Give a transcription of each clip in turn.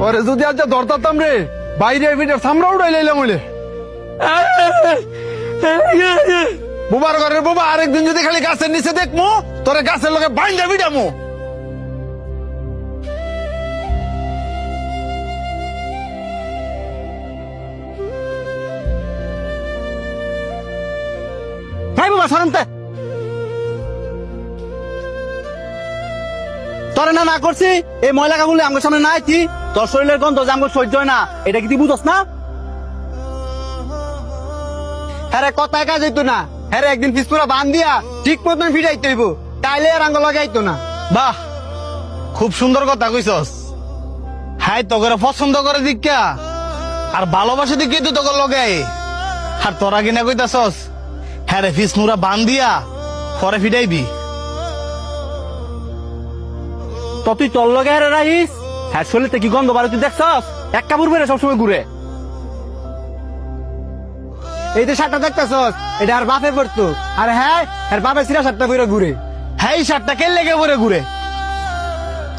তোরে যদি আজ ধরতাম রে বাইরে ভিটার সামরা উড়াই লাইলাম হইলে বুবার ঘরের বাবা আরেকদিন যদি খালি গাছের নিচে দেখমু তোরে গাছের লগে বাইন্দা বিডামু। হ্যাঁ বাবা সরমতে তোর না করছি এই ময়লা কাগুলি আমার সামনে না আইতি তোর শরীরের গন্ধ যে আমার সহ্য হয় না এটা কি তুই বুঝস না? হ্যাঁ কথায় কাজ হইতো না হ্যাঁ একদিন পিসপুরা বান দিয়া ঠিক মতন ফিরাইতে হইব তাইলে আর আঙ্গ লাগাইতো না। বাহ খুব সুন্দর কথা কইছস। হাই তোকে পছন্দ করে দিকা আর ভালোবাসে দিকে তো তোকে লগে আর তোরা কিনা কইতাছস হ্যাঁ রে ফিস মুরা বান দিয়া পরে ফিটাইবি। তো তুই তোর লগে হেরে রাখিস হ্যাঁ শরীরতে কি গন্ধ বাড়ি তুই দেখছস এক কাপড় বেড়ে সবসময় ঘুরে এই যে শার্টটা দেখতেছস এটা আর বাপে পড়তো আর হ্যাঁ আর বাপে সিরা শার্টটা পরে ঘুরে। হ্যাঁ এই শার্টটা কে লেগে পরে ঘুরে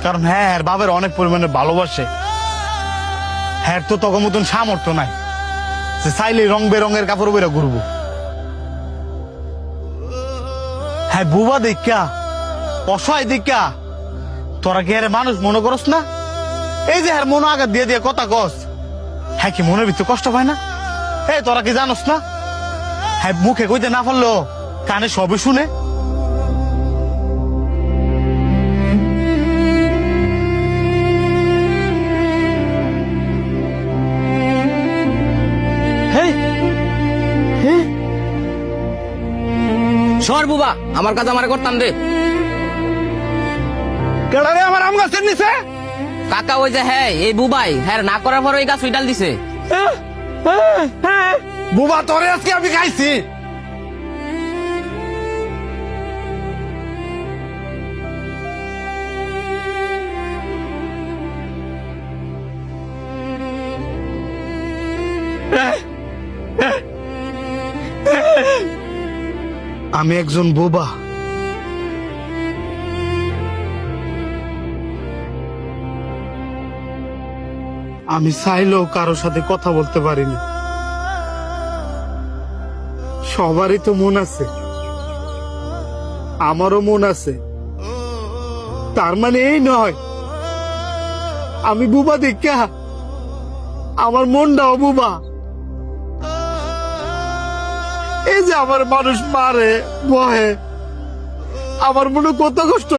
কারণ হ্যাঁ বাবার অনেক পরিমাণে ভালোবাসে। হ্যাঁ তো তখন মতন সামর্থ্য নাই যে চাইলে রং বেরঙের কাপড় বেরো ঘুরবো। হ্যাঁ বুবা দেখা অসহায় দেখা তোরা কি হ্যাঁ মানুষ মনে করস না? এই যে হ্যাঁ মনে আঘাত দিয়ে দিয়ে কথা কস হ্যাঁ কি মনের ভিতরে কষ্ট পায় না? এই তোরা কি জানোস না হ্যাঁ মুখে কইতে না পারলো কানে সবে শুনে। সর বুবা আমার কাজ আমারে করতাম দে। কেডা রে আমার আম গাছের নিচে? কাকা ওই যে হ্যাঁ এই বুবাই হ্যাঁ না করার পর ওই গাছ উইটাল দিছে। বুবা তোরে আজকে আমি খাইছি। আমি একজন বোবা। আমি চাইলেও কারোর সাথে কথা বলতে পারিনি। সবারই তো মন আছে, আমারও মন আছে। তার মানে এই নয় আমি বুবা দেখা আমার মনটাও বুবা। এই যে আমার মানুষ মারে বহে আমার মনে কত কষ্ট।